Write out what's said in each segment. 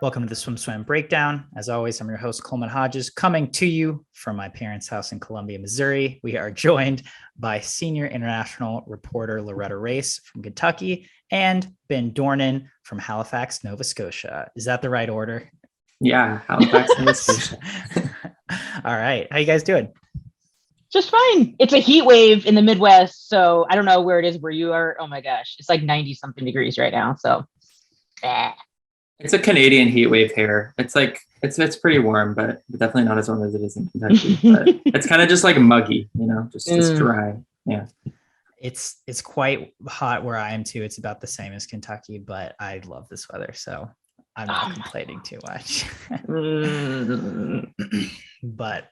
Welcome to the SwimSwam Breakdown. As always, I'm your host, Coleman Hodges, coming to you from my parents' house in Columbia, Missouri. We are joined by senior international reporter Loretta Race from Kentucky and Ben Dornan from Halifax, Nova Scotia. Is that the right order? Yeah, Halifax, Nova Scotia. All right. How you guys doing? Just fine. It's a heat wave in the Midwest, so I don't know where it is where you are. Oh my gosh, it's like 90 something degrees right now. So It's a Canadian heat wave here. It's like it's pretty warm, but definitely not as warm as it is in Kentucky. But it's kind of just like muggy, just dry. Yeah. It's quite hot where I am too. It's about the same as Kentucky, but I love this weather, so I'm not complaining too much. But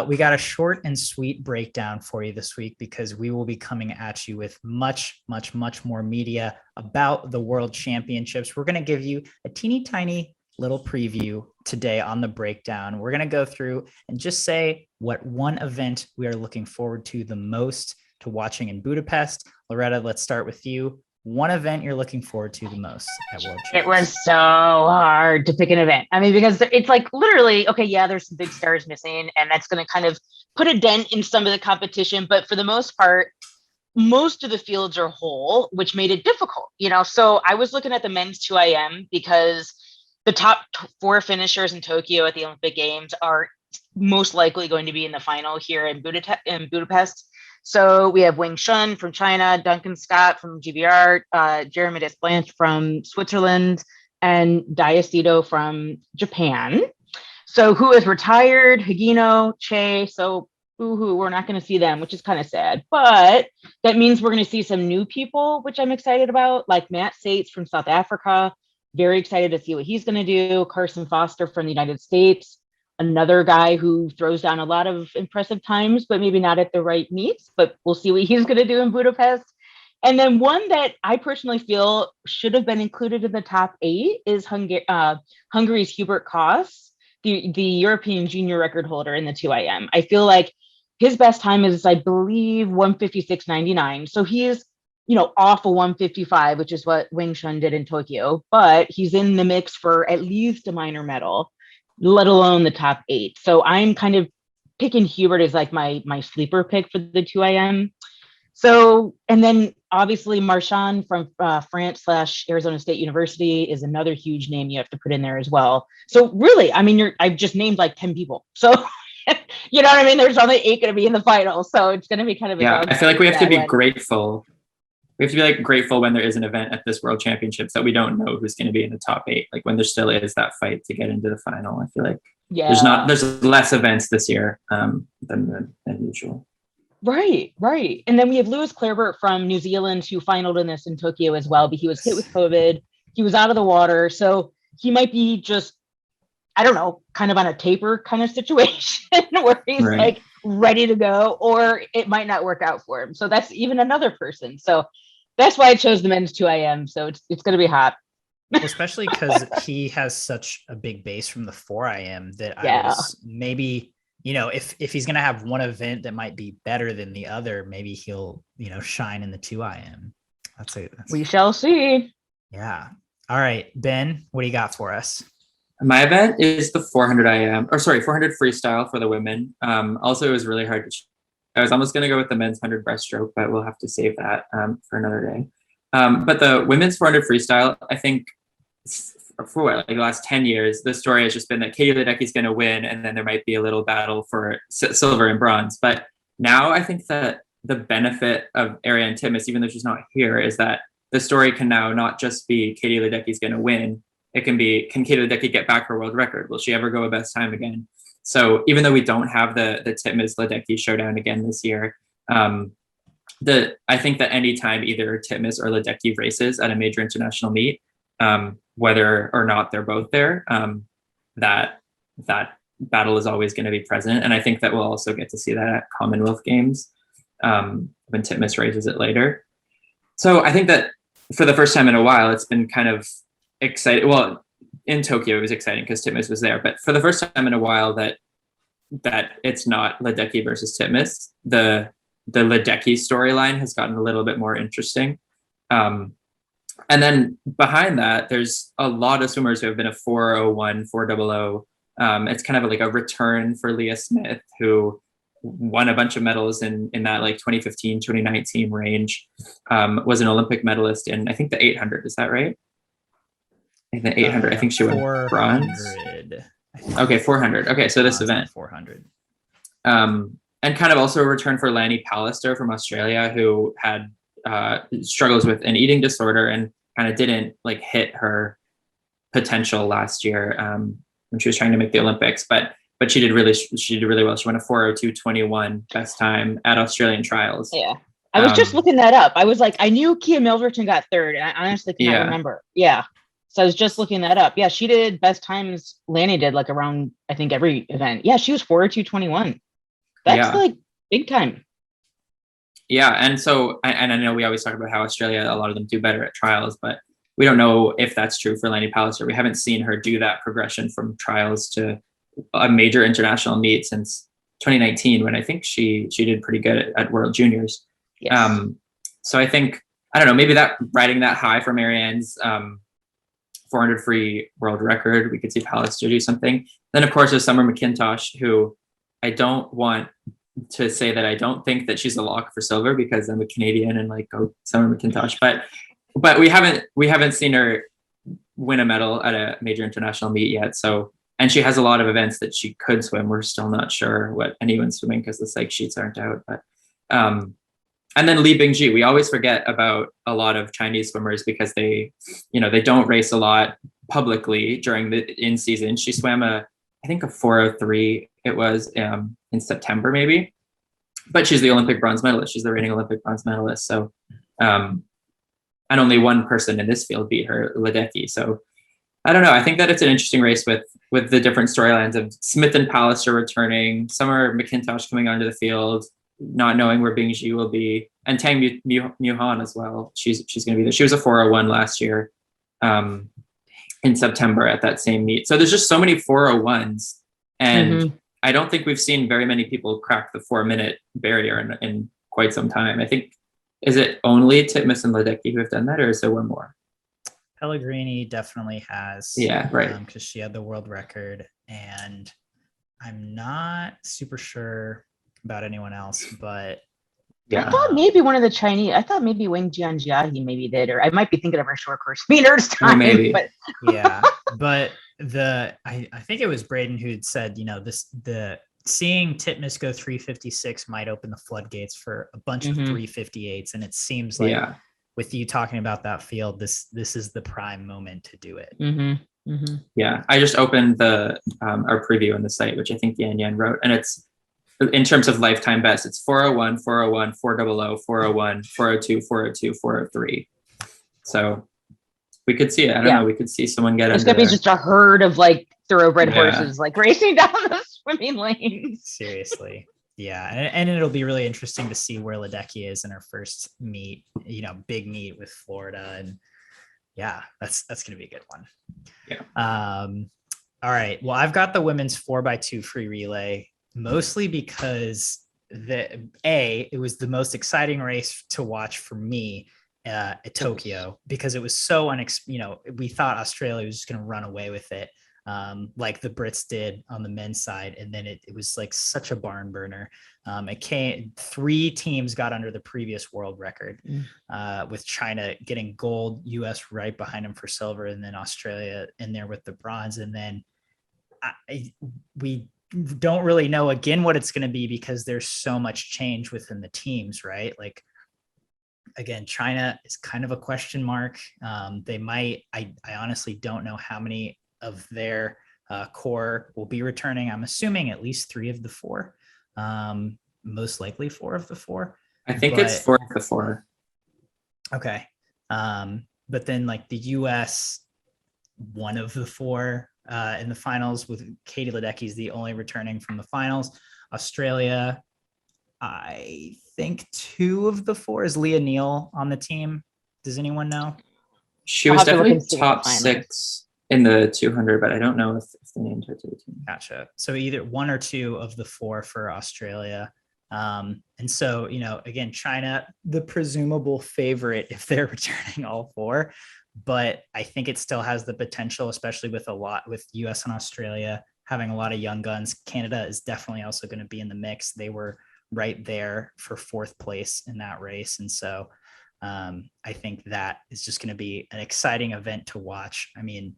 we got a short and sweet breakdown for you this week because we will be coming at you with much, much, much more media about the World Championships. We're going to give you a teeny tiny little preview today on the breakdown. We're going to go through and just say what one event we are looking forward to the most to watching in Budapest. Loretta, let's start with you. One event you're looking forward to the most at World Championships. It was so hard to pick an event. I mean, because it's like literally, okay, yeah, there's some big stars missing, and that's going to kind of put a dent in some of the competition. But for the most part, most of the fields are whole, which made it difficult, So I was looking at the men's 2IM because the top four finishers in Tokyo at the Olympic Games are most likely going to be in the final here in Budapest. So we have Wing Shun from China, Duncan Scott from GBR, Jeremy Desplanche from Switzerland, and Diacedo from Japan. So who is retired? Higino, Che. So we're not going to see them, which is kind of sad. But that means we're going to see some new people, which I'm excited about, like Matt Sates from South Africa. Very excited to see what he's going to do. Carson Foster from the United States. Another guy who throws down a lot of impressive times, but maybe not at the right meets, but we'll see what he's going to do in Budapest. And then one that I personally feel should have been included in the top 8 is Hungary's Hubert Koss, the European junior record holder in the 2IM. I feel like his best time is, I believe, 156.99. So he is, off a 155, which is what Wing Shun did in Tokyo, but he's in the mix for at least a minor medal, let alone the top 8. So I'm kind of picking Hubert as like my sleeper pick for the 2IM. So, and then obviously Marchand from France/Arizona State University is another huge name you have to put in there as well. So really, I mean, I've just named like 10 people. So, you know what I mean? There's only 8 going to be in the final. So it's going to be kind of I feel like we have to be grateful. We have to be grateful when there is an event at this World Championships that we don't know who's going to be in the top 8. Like when there still is that fight to get into the final. I feel like there's less events this year than usual. Right. And then we have Lewis Clareburt from New Zealand who finaled in this in Tokyo as well, but he was hit with COVID. He was out of the water. So he might be just, I don't know, kind of on a taper kind of situation where he's like ready to go, or it might not work out for him. So that's even another person. So that's why I chose the men's 2IM. So it's going to be hot. Well, especially because he has such a big base from the 4IM that I was maybe, if he's going to have one event that might be better than the other, maybe he'll, shine in the 2IM. We shall see. Yeah. All right, Ben, what do you got for us? My event is the 400 400 freestyle for the women. Also, it was really hard to I was almost going to go with the men's 100 breaststroke, but we'll have to save that for another day. But the women's 400 freestyle, I think for the last 10 years, the story has just been that Katie Ledecky's going to win, and then there might be a little battle for silver and bronze. But now I think that the benefit of Ariane Titmus, even though she's not here, is that the story can now not just be Katie Ledecky's going to win. It can be, can Katie Ledecky get back her world record? Will she ever go a best time again? So even though we don't have the Titmus-Ledecky showdown again this year, I think that anytime either Titmus or Ledecky races at a major international meet, whether or not they're both there, that battle is always going to be present. And I think that we'll also get to see that at Commonwealth Games when Titmus races it later. So I think that for the first time in a while, it's been kind of exciting. Well, in Tokyo, it was exciting because Titmus was there. But for the first time in a while that it's not Ledecky versus Titmus, the Ledecky storyline has gotten a little bit more interesting. And then behind that, there's a lot of swimmers who have been a 401, 400. It's kind of like a return for Leah Smith, who won a bunch of medals in that like 2015, 2019 range, was an Olympic medalist in, I think, the 800. Is that right? In the 800, I think she won bronze. Okay, 400. Okay, so this event. 400. And kind of also a return for Lanny Pallister from Australia, who had struggles with an eating disorder and kind of didn't like hit her potential last year when she was trying to make the Olympics. But she did really well. She won a 4:02.21 best time at Australian trials. Yeah. I was just looking that up. I was like, I knew Kia Milverton got third, and I honestly cannot remember. Yeah. So I was just looking that up. Yeah, she did best times Lanny did like around, I think, every event. Yeah, she was 4:02.21. That's like big time. Yeah, and so, and I know we always talk about how Australia, a lot of them do better at trials, but we don't know if that's true for Lanny Pallister. We haven't seen her do that progression from trials to a major international meet since 2019, when I think she did pretty good at World Juniors. Yes. So I think, I don't know, maybe that riding that high for Marianne's 400 free world record, we could see Pallister do something. Then of course there's Summer McIntosh, who I don't want to say that I don't think that she's a lock for silver because I'm a Canadian and like go Summer McIntosh, but we haven't seen her win a medal at a major international meet yet. So, and she has a lot of events that she could swim. We're still not sure what anyone's swimming because the psych sheets aren't out. But and then Li Bingji, we always forget about a lot of Chinese swimmers because they don't race a lot publicly during the in season. She swam I think a 4:03. It was in September maybe, but she's the Olympic bronze medalist. She's the reigning Olympic bronze medalist. So, and only one person in this field beat her, Ledecky. So I don't know. I think that it's an interesting race with the different storylines of Smith and Pallister returning, Summer McIntosh coming onto the field, not knowing where Bingji will be, and Tang Muhan as well. She's going to be there. She was a 401 last year in September at that same meet. So there's just so many 401s, and I don't think we've seen very many people crack the 4-minute barrier in quite some time. I think, is it only Titmus and Ledecky who have done that, or is there one more? Pellegrini definitely has. Yeah, right. Because she had the world record, and I'm not super sure about anyone else, but yeah. I thought maybe one of the Chinese, I thought maybe Wang Jianjia maybe did, or I might be thinking of her short course speeders time. Or maybe. But yeah, but I think it was Braden who'd said, seeing Titmus go 3:56 might open the floodgates for a bunch of 3:58s, and it seems like with you talking about that field, this is the prime moment to do it. Yeah, I just opened the our preview on the site, which I think Yan wrote, and it's in terms of lifetime best, it's 401, 401, 400, 401, 402, 402, 403. So we could see it. I don't know. We could see someone get It's going to be just a herd of like thoroughbred horses like racing down the swimming lanes. Seriously. Yeah. And it'll be really interesting to see where Ledecky is in her first meet, big meet with Florida. And yeah, that's going to be a good one. Yeah. All right. Well, I've got the women's 4x2 free relay, mostly because it was the most exciting race to watch for me at Tokyo, because it was so we thought Australia was just going to run away with it, like the Brits did on the men's side, and then it was like such a barn burner. Three teams got under the previous world record, with China getting gold, US right behind them for silver, and then Australia in there with the bronze. And then we don't really know again what it's going to be, because there's so much change within the teams, right? Like, again, China is kind of a question mark. I honestly don't know how many of their core will be returning. I'm assuming at least 3 of the 4, most likely 4 of the 4. I think it's 4 of the 4. Okay. But then like the US, 1 of the 4 in the finals, with Katie Ledecky's the only returning from the finals. Australia, I think 2 of the 4. Is Leah Neal on the team? Does anyone know? She was definitely top 6 in the 200, but I don't know if they named her to the team. Gotcha. So either 1 or 2 of the 4 for Australia. And so, again, China, the presumable favorite if they're returning all four, but I think it still has the potential, especially with US and Australia having a lot of young guns. Canada is definitely also going to be in the mix. They were right there for fourth place in that race. And so I think that is just going to be an exciting event to watch. I mean,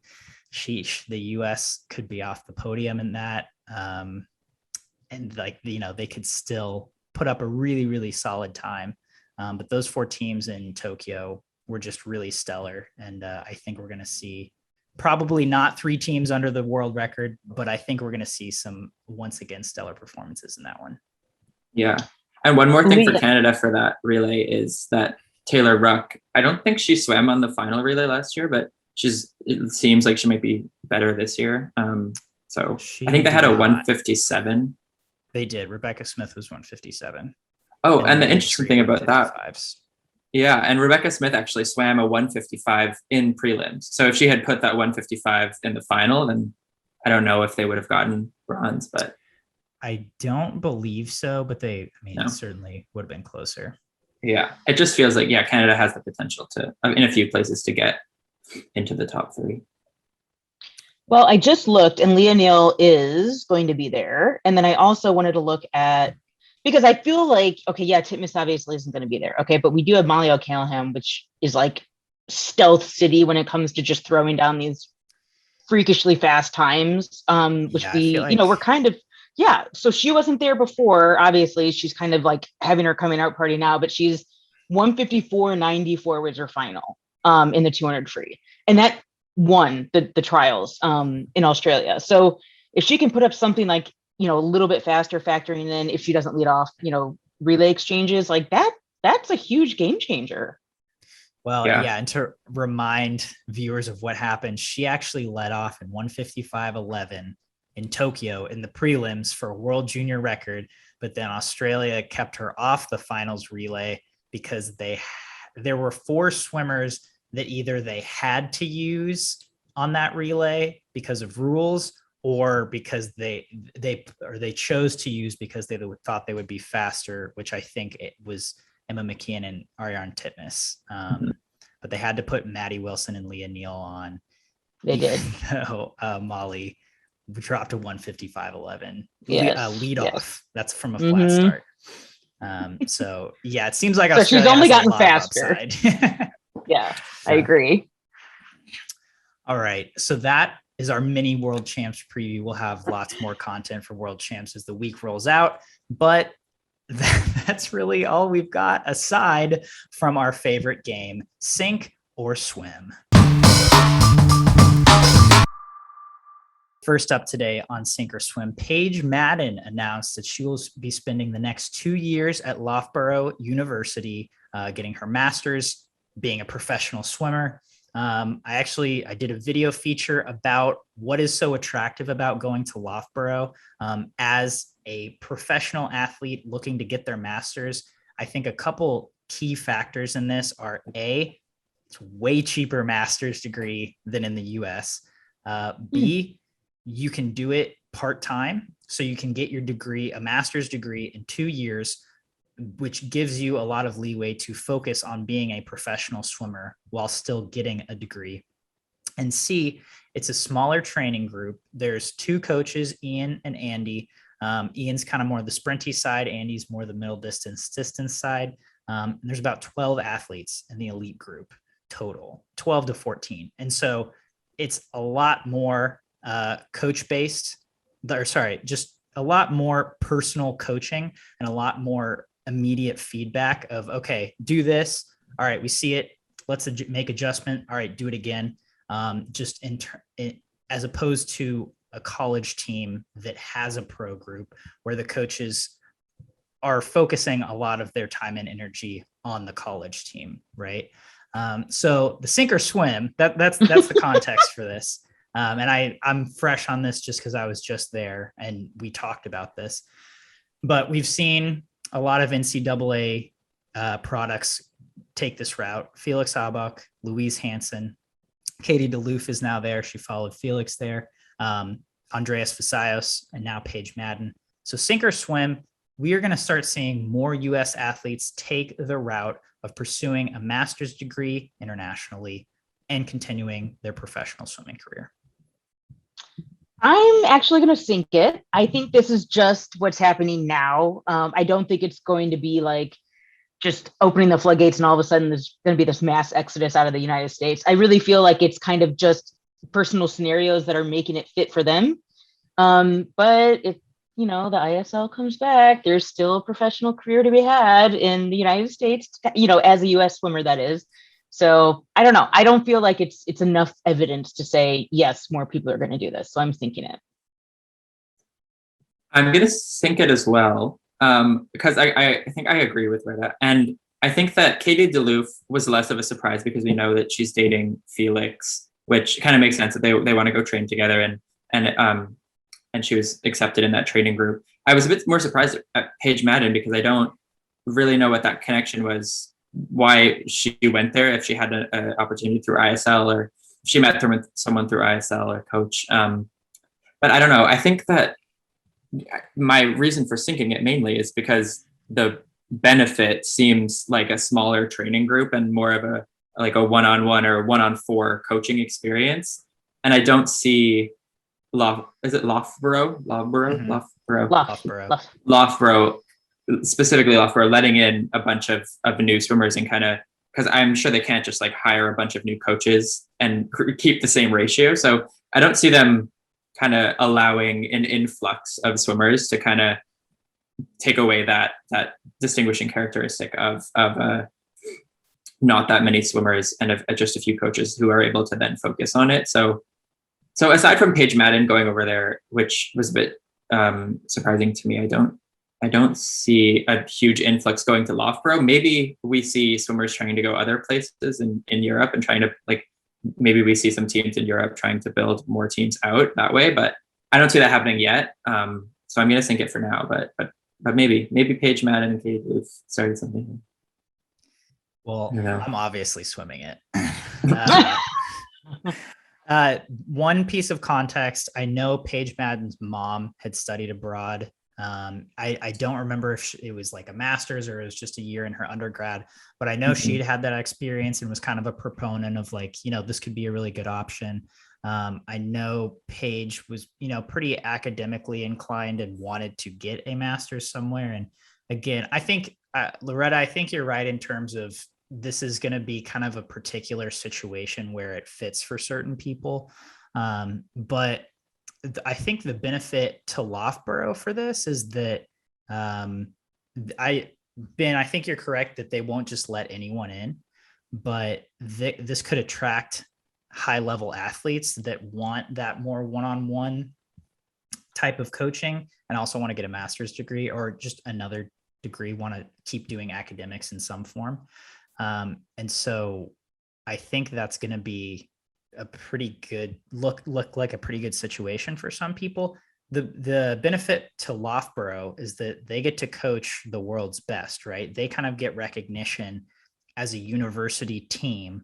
sheesh, the US could be off the podium in that. And they could still put up a really, really solid time. But those four teams in Tokyo were just really stellar. And I think we're going to see probably not three teams under the world record, but I think we're going to see some, once again, stellar performances in that one. Yeah. And one more thing for Canada for that relay is that Taylor Ruck, I don't think she swam on the final relay last year, but it seems like she might be better this year. So I think they had a 157. They did. Rebecca Smith was 157. Oh, and the interesting thing about that. 55s. Yeah, and Rebecca Smith actually swam a 155 in prelims. So if she had put that 155 in the final, then I don't know if they would have gotten bronze, but I don't believe so, but it certainly would have been closer. Yeah, it just feels like, Canada has the potential to, in a few places, to get into the top three. Well, I just looked and Leah Neal is going to be there. And then I also wanted to look at, because I feel like, Titmus obviously isn't going to be there. Okay. But we do have Molly O'Callaghan, which is like stealth city when it comes to just throwing down these freakishly fast times, which we're kind of, so she wasn't there before. Obviously, she's kind of like having her coming out party now, but she's 154.94 was her final in the 200 free. And that won the trials in Australia. So if she can put up something like, a little bit faster, factoring in if she doesn't lead off, relay exchanges like that, that's a huge game changer. Well, and to remind viewers of what happened, she actually led off in 155.11 in Tokyo in the prelims for a world junior record, but then Australia kept her off the finals relay because there were four swimmers that either they had to use on that relay because of rules, or because they chose to use because they thought they would be faster, which I think it was Emma McKeon and Ariarne Titmus. But they had to put Maddie Wilson and Leah Neal on. They did. Molly dropped to 155.11. Lead yes. off. That's from a flat start. So it seems like she's only gotten faster. Yeah, I agree. All right. So that is our mini World Champs preview. We'll have lots more content for World Champs as the week rolls out, but that's really all we've got aside from our favorite game, sink or swim. First up today on Sink or Swim, Paige Madden announced that she will be spending the next 2 years at Loughborough University, getting her master's, being a professional swimmer. I did a video feature about what is so attractive about going to Loughborough as a professional athlete looking to get their master's. I think a couple key factors in this are it's way cheaper master's degree than in the US. B, you can do it part-time. So you can get your degree, a master's degree in 2 years, which gives you a lot of leeway to focus on being a professional swimmer while still getting a degree. And C, it's a smaller training group. There's two coaches, Ian and Andy. Ian's kind of more the sprinty side. Andy's more the middle distance side. And there's about 12 athletes in the elite group total, 12 to 14. And so it's a lot more coach-based, just a lot more personal coaching and a lot more immediate feedback of, okay, do this. All right, we see it. Let's make adjustment. All right, do it again. As opposed to a college team that has a pro group where the coaches are focusing a lot of their time and energy on the college team, right? So the sink or swim, that's the context for this. And I'm fresh on this just because I was just there and we talked about this. But we've seen a lot of NCAA products take this route. Felix Aubach, Louise Hansen, Katie DeLoof is now there. She followed Felix there. Andreas Visayos, and now Paige Madden. So sink or swim, we are going to start seeing more US athletes take the route of pursuing a master's degree internationally and continuing their professional swimming career? I'm actually going to sink it. I think this is just what's happening now. I don't think it's going to be like just opening the floodgates and all of a sudden there's going to be this mass exodus out of the United States. I really feel like it's kind of just personal scenarios that are making it fit for them. But if, the ISL comes back, there's still a professional career to be had in the United States, as a US swimmer, that is. So I don't know. I don't feel like it's enough evidence to say, yes, more people are going to do this. So I'm thinking it. I'm going to think it as well, because I think I agree with Rita. And I think that Katie DeLoof was less of a surprise because we know that she's dating Felix, which kind of makes sense that they want to go train together, and she was accepted in that training group. I was a bit more surprised at Paige Madden because I don't really know what that connection was, why she went there, if she had an opportunity through ISL or if she met someone through ISL or coach. But I don't know. I think that my reason for sinking it mainly is because the benefit seems like a smaller training group and more of a one-on-one or one-on-four coaching experience. And I don't see Loughborough, specifically Loughborough, letting in a bunch of new swimmers and kind of, because I'm sure they can't just like hire a bunch of new coaches and keep the same ratio. So I don't see them kind of allowing an influx of swimmers to kind of take away that distinguishing characteristic of not that many swimmers and of just a few coaches who are able to then focus on it. So aside from Paige Madden going over there, which was a bit surprising to me, I don't see a huge influx going to Loughborough. Maybe we see swimmers trying to go other places in Europe and trying to maybe we see some teams in Europe trying to build more teams out that way, but I don't see that happening yet. So I'm going to sink it for now, but maybe Paige Madden and Katie Booth started something. Well, I'm obviously swimming it. One piece of context, I know Paige Madden's mom had studied abroad. I don't remember if it was like a master's or it was just a year in her undergrad, but I know she'd had that experience and was kind of a proponent of this could be a really good option. I know Paige was, pretty academically inclined and wanted to get a master's somewhere. And again, I think, Loretta, I think you're right in terms of this is going to be kind of a particular situation where it fits for certain people. But I think the benefit to Loughborough for this is that I think you're correct that they won't just let anyone in, but this could attract high level athletes that want that more one-on-one type of coaching and also want to get a master's degree or just another degree, want to keep doing academics in some form. And so I think that's going to be a pretty good look like a pretty good situation for some people. The benefit to Loughborough is that they get to coach the world's best, right? They kind of get recognition as a university team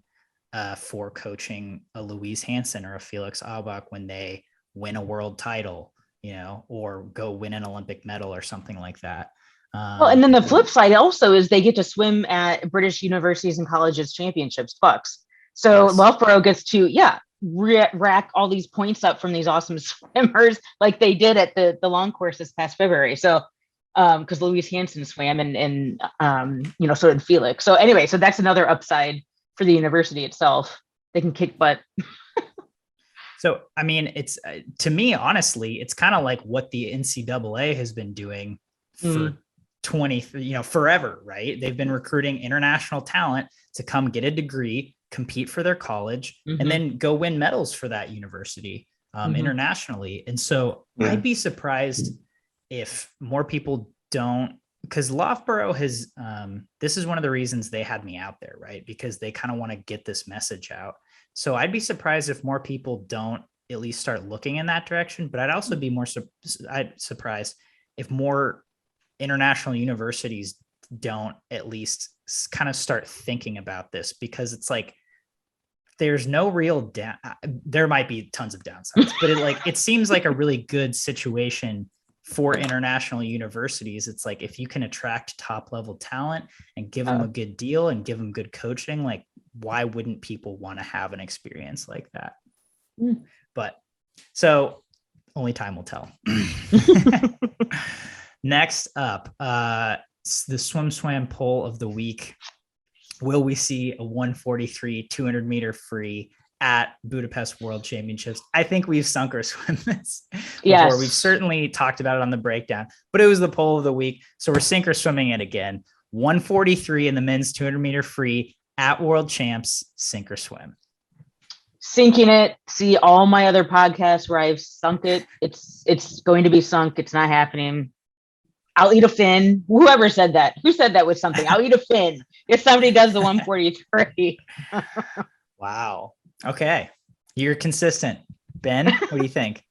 for coaching a Louise Hansen or a Felix Aubach when they win a world title, or go win an Olympic medal or something like that. Well, and then the flip side also is they get to swim at British universities and colleges championships, Bucks. So yes. Loughborough gets to, rack all these points up from these awesome swimmers like they did at the long course this past February. So, because Louise Hansen swam and so did Felix. So anyway, so that's another upside for the university itself. They can kick butt. So, I mean, it's to me, honestly, it's kind of like what the NCAA has been doing for forever, right? They've been recruiting international talent to come get a degree, compete for their college, and then go win medals for that university internationally. And so I'd be surprised if more people don't, because Loughborough has, this is one of the reasons they had me out there, right? Because they kind of want to get this message out. So I'd be surprised if more people don't at least start looking in that direction, but I'd also be surprised if more international universities don't at least kind of start thinking about this, because it's like there's no real there might be tons of downsides, but it seems like a really good situation for international universities, it's like, if you can attract top level talent and give them a good deal and give them good coaching, like, why wouldn't people want to have an experience like that? But so only time will tell. Next up, the SwimSwam poll of the week. Will we see a 143 200 meter free at Budapest World Championships? I think we've sunk or swim this before. Yes. We've certainly talked about it on the breakdown, but it was the poll of the week. So we're sink or swimming it again. 143 in the men's 200 meter free at World Champs, sink or swim. Sinking it. See all my other podcasts where I've sunk it. It's going to be sunk. It's not happening. I'll eat a fin. Whoever said that? Who said that was something? I'll eat a fin if somebody does the 143. Wow. Okay. You're consistent. Ben, what do you think?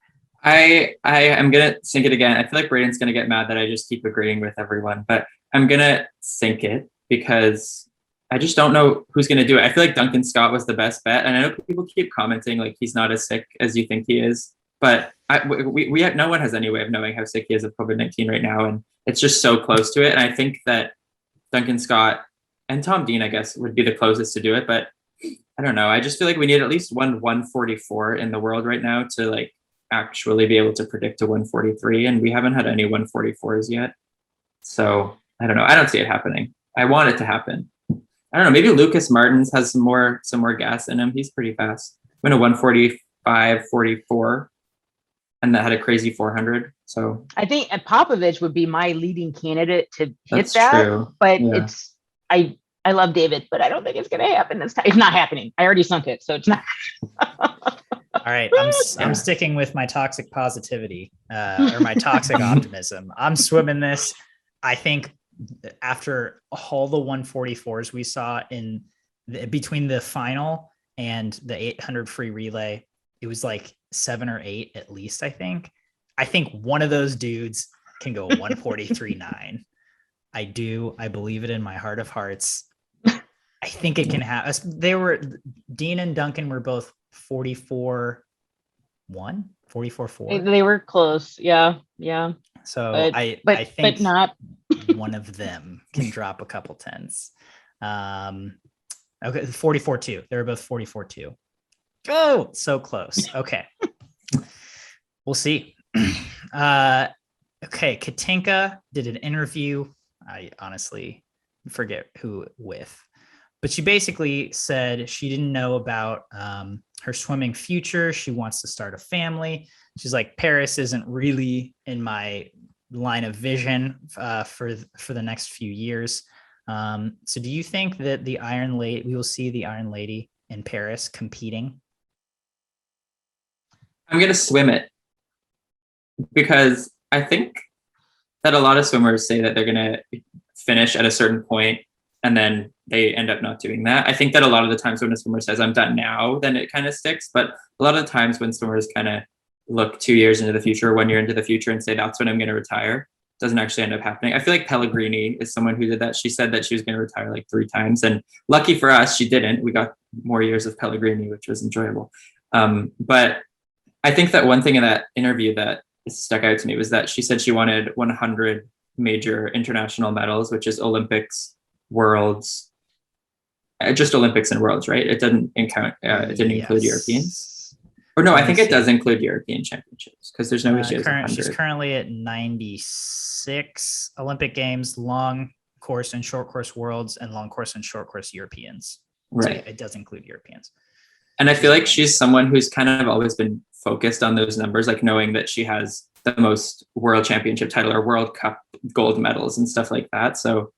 I am gonna sink it again. I feel like Braden's gonna get mad that I just keep agreeing with everyone, but I'm gonna sink it because I just don't know who's gonna do it. I feel like Duncan Scott was the best bet, and I know people keep commenting like he's not as sick as you think he is, but we have, no one has any way of knowing how sick he is of COVID-19 right now, and it's just so close to it. And I think that Duncan Scott and Tom Dean, I guess, would be the closest to do it, but I don't know. I just feel like we need at least 144 in the world right now to like actually be able to predict a 143, and we haven't had any 144s yet. So I don't know. I don't see it happening. I want it to happen. I don't know. Maybe Lucas Martins has some more gas in him. He's pretty fast. Went a 145.44, and that had a crazy 400. So I think Popovich would be my leading candidate to hit that's that. true. But Yeah. I love David, but I don't think it's going to happen this time. It's not happening. I already sunk it, so it's not. All right. I'm sticking with my toxic positivity or my toxic optimism. I'm swimming this. I think after all the 144s we saw between the final and the 800 free relay, it was like 7 or 8 at least. I think one of those dudes can go 143.9. I do. I believe it in my heart of hearts. I think it can happen. Dean and Duncan were both 44.4. They were close. Yeah. So I think but not one of them can drop a couple tens. Okay, 44.2. They were both 44.2. Oh, so close. Okay. We'll see. Okay, Katinka did an interview. I honestly forget who with, but she basically said she didn't know about her swimming future. She wants to start a family. She's like, Paris isn't really in my line of vision for the next few years. So do you think that we will see the Iron Lady in Paris competing? I'm going to swim it because I think that a lot of swimmers say that they're going to finish at a certain point and then they end up not doing that. I think that a lot of the times when a swimmer says, I'm done now, then it kind of sticks. But a lot of the times when swimmers kind of look 2 years into the future, 1 year into the future and say, that's when I'm going to retire, doesn't actually end up happening. I feel like Pellegrini is someone who did that. She said that she was going to retire like 3 times. And lucky for us, she didn't. We got more years of Pellegrini, which was enjoyable. But I think that one thing in that interview that stuck out to me was that she said she wanted 100 major international medals, which is Olympics, Worlds, just Olympics and Worlds, right? It didn't include Europeans. Or no, I think it does include European championships because there's no way she has 100. She's currently at 96 Olympic Games, long course and short course Worlds, and long course and short course Europeans. Right. So it does include Europeans. And I feel like she's someone who's kind of always been focused on those numbers, like knowing that she has the most world championship title or World Cup gold medals and stuff like that. So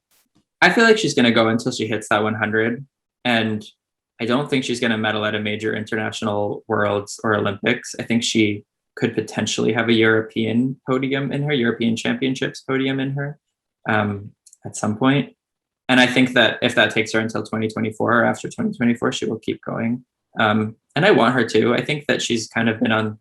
I feel like she's going to go until she hits that 100. And I don't think she's going to medal at a major international Worlds or Olympics. I think she could potentially have a European podium in her, European Championships podium in her at some point. And I think that if that takes her until 2024 or after 2024, she will keep going. And I want her to. I think that she's kind of been on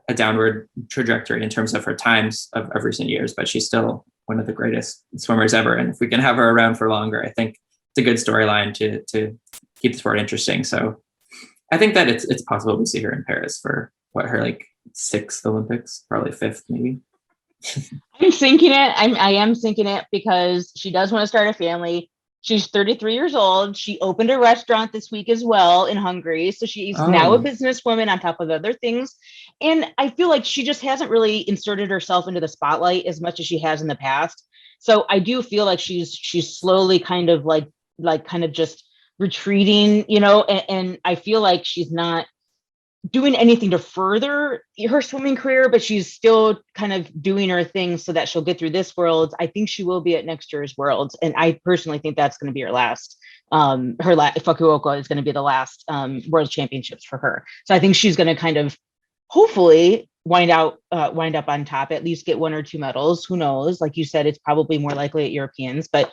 a downward trajectory in terms of her times of recent years, but she's still one of the greatest swimmers ever. And if we can have her around for longer, I think it's a good storyline to keep the sport interesting. So I think that it's possible to see her in Paris for her like 6th Olympics, probably 5th maybe. I'm sinking it. I am sinking it because she does want to start a family. She's 33 years old. She opened a restaurant this week as well in Hungary. So she's now a businesswoman on top of other things. And I feel like she just hasn't really inserted herself into the spotlight as much as she has in the past. So I do feel like she's slowly kind of like kind of just retreating, you know, and I feel like she's not doing anything to further her swimming career, but she's still kind of doing her thing so that she'll get through this world. I think she will be at next year's Worlds, and I personally think that's going to be her last. Fukuoka is going to be the last World Championships for her. So I think she's going to kind of hopefully wind up on top, at least get 1 or 2 medals. Who knows? Like you said, it's probably more likely at Europeans, but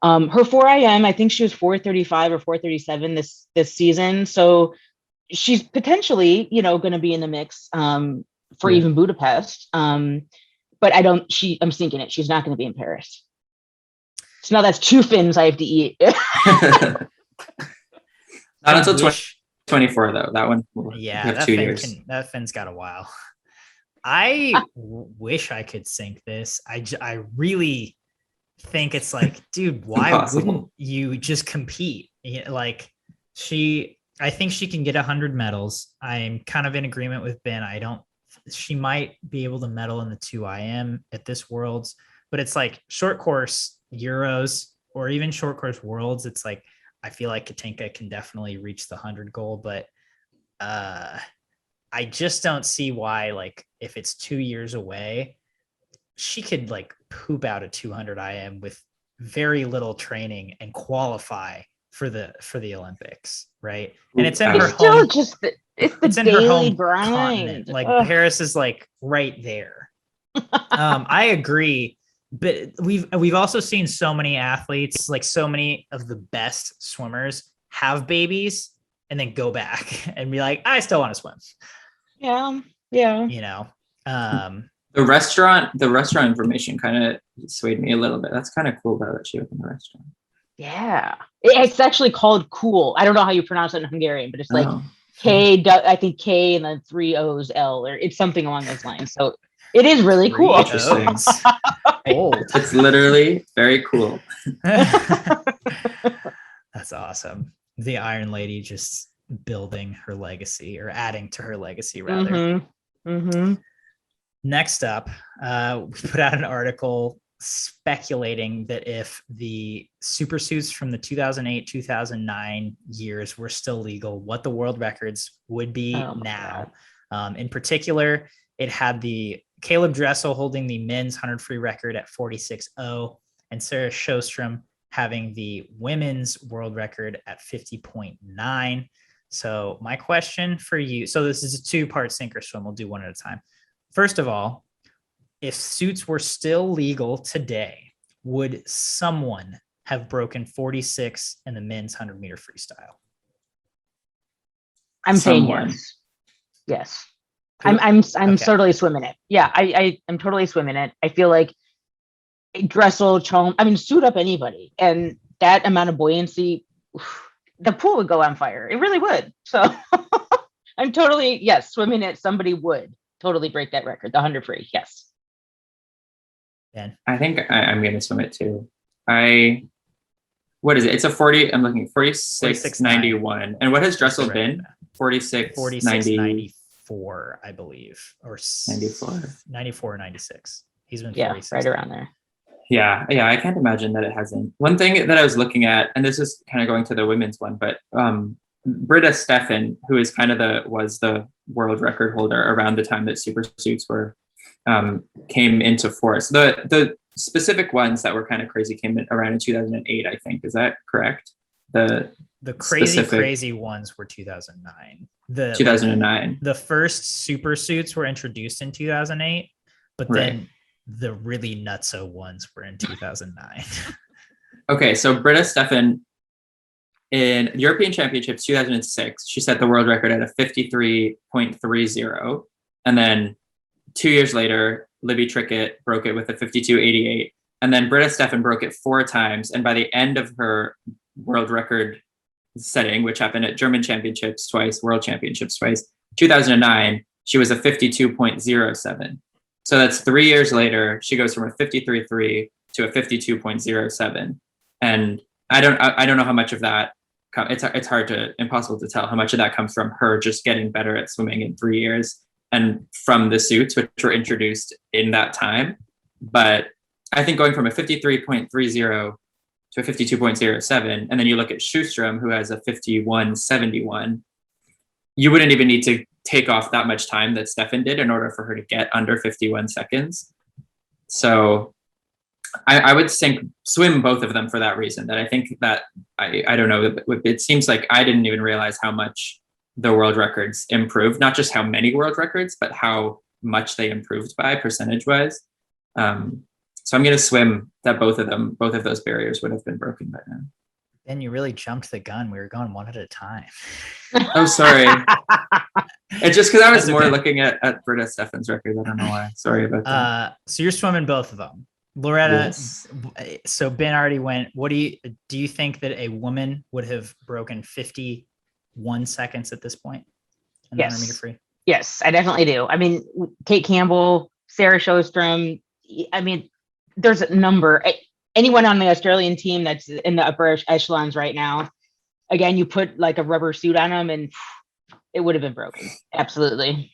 her 4 IM, I think she was 4:35 or 4:37 this season. So she's potentially, you know, going to be in the mix for even Budapest. But I'm thinking it. She's not going to be in Paris. So now that's 2 fins I have to eat. Not until 2024 though. That one. Yeah, that 2 years. That fin's got a while. I wish I could sink this. I really think it's like, dude, why wouldn't you just compete? Like I think she can get 100 medals. I'm kind of in agreement with Ben. She might be able to medal in the 2 IM at this Worlds, but it's like short course Euros or even short course Worlds. It's like, I feel like Katinka can definitely reach the 100 goal, but I just don't see why, like, if it's 2 years away, she could like poop out a 200 IM with very little training and qualify for the Olympics, right? And it's in her home. It's in her home continent. Like Paris is like right there. I agree, but we've also seen so many athletes, like so many of the best swimmers, have babies and then go back and be like, I still want to swim. Yeah. You know, the restaurant information kind of swayed me a little bit. That's kind of cool though that she opened a restaurant. Yeah, it's actually called Cool. I don't know how you pronounce it in Hungarian, but it's like K, I think K and then 3 O's L, or it's something along those lines. So it is really cool. It's literally very cool. That's awesome. The Iron Lady just building her legacy, or adding to her legacy rather. Next up, we put out an article speculating that if the super suits from the 2008-2009 years were still legal, what the world records would be now. In particular, it had the Caleb Dressel holding the men's 100 free record at 46.0, and Sarah Sjostrom having the women's world record at 50.9. So my question for you, so this is a 2-part sink or swim. We'll do one at a time. First of all, if suits were still legal today, would someone have broken 46 in the men's 100 meter freestyle? I'm saying yes. Yes. I'm okay. Totally swimming it. Yeah, I'm totally swimming it. I feel like Dressel, suit up anybody, and that amount of buoyancy, the pool would go on fire. It really would. So I'm totally, swimming it. Somebody would totally break that record, the 100 free. Yes. Ben? I think I'm going to swim it too. What is it? It's a 40. I'm looking 46.91. And what has Dressel been? 46.94, I believe, or 94 or 96. He's been 46. Right around there. Yeah, I can't imagine that it hasn't. One thing that I was looking at, and this is kind of going to the women's one, but Britta Steffen, who is was the world record holder around the time that super suits were came into force. The specific ones that were kind of crazy came in around in 2008, I think. Is that correct? The crazy ones were 2009. 2009. The first super suits were introduced in 2008, but then the really nutso ones were in 2009. Okay, so Britta Steffen in European Championships 2006, she set the world record at a 53.30, and then 2 years later, Libby Trickett broke it with a 52.88. And then Britta Steffen broke it 4 times. And by the end of her world record setting, which happened at German Championships twice, World Championships twice, 2009, she was a 52.07. So that's 3 years later, she goes from a 53.3 to a 52.07. And I don't know how much of that, it's impossible to tell how much of that comes from her just getting better at swimming in 3 years and from the suits, which were introduced in that time. But I think going from a 53.30 to a 52.07, and then you look at Sjöström, who has a 51.71, you wouldn't even need to take off that much time that Stefan did in order for her to get under 51 seconds. So I would swim both of them for that reason, that I think that, I don't know, it seems like I didn't even realize how much the world records improved, not just how many world records, but how much they improved by percentage-wise. So I'm going to swim that both of those barriers would have been broken by now. And you really jumped the gun. We were going one at a time. Oh, sorry. It's just because I was more looking at Britta Stefan's record. I don't know why. Sorry about that. So you're swimming both of them. Loretta, Yes. So Ben already went. What do you think that a woman would have broken 51 seconds at this point in the 100 meter free? Yes, I definitely do. I mean, Kate Campbell, Sarah Sjöström. I mean, there's a number. Anyone on the Australian team that's in the upper echelons right now, again, you put like a rubber suit on them and it would have been broken. Absolutely.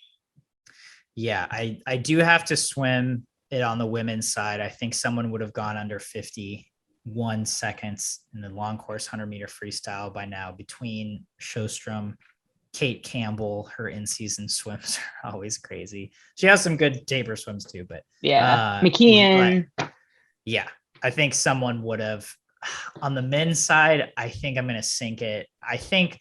Yeah, I do have to swim it on the women's side. I think someone would have gone under 51 seconds in the long course 100 meter freestyle by now between Sjöström, Kate Campbell. Her in-season swims are always crazy. She has some good taper swims too, but McKeon. Yeah, I think someone would have. On the men's side, I think I'm going to sink it. I think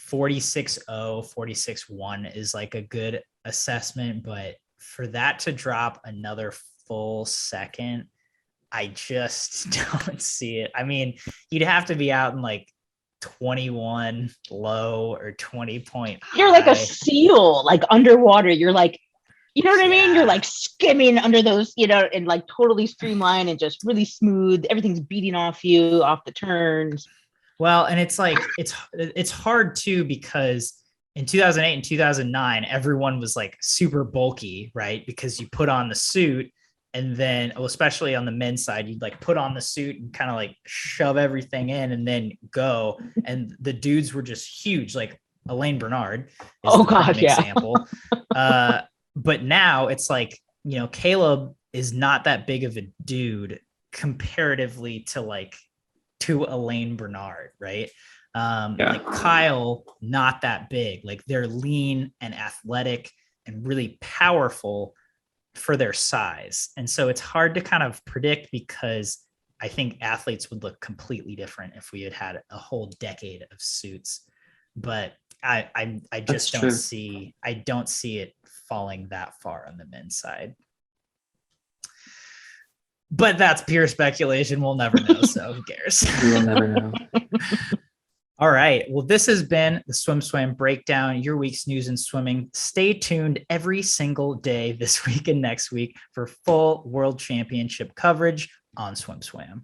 46.0, 46.1 is like a good assessment, but for that to drop another full second, I just don't see it. I mean, you'd have to be out in like 21 low or 20 point high. You're like a seal, like underwater. You're like, you know what I mean? You're like skimming under those, and like totally streamlined and just really smooth. Everything's beating off you, off the turns. Well, and it's like, it's hard too, because in 2008 and 2009, everyone was like super bulky, right? Because you put on the suit and then, especially on the men's side, you'd like put on the suit and kind of like shove everything in and then go. And the dudes were just huge, like Elaine Bernard is example. But now it's like, Caleb is not that big of a dude comparatively to Elaine Bernard, right? Like Kyle, not that big. Like they're lean and athletic and really powerful for their size. And so it's hard to kind of predict, because I think athletes would look completely different if we had had a whole decade of suits. But I just don't see it falling that far on the men's side. But that's pure speculation. We'll never know. So who cares? We will never know. All right. Well, this has been the SwimSwam Breakdown, your week's news in swimming. Stay tuned every single day this week and next week for full World Championship coverage on SwimSwam.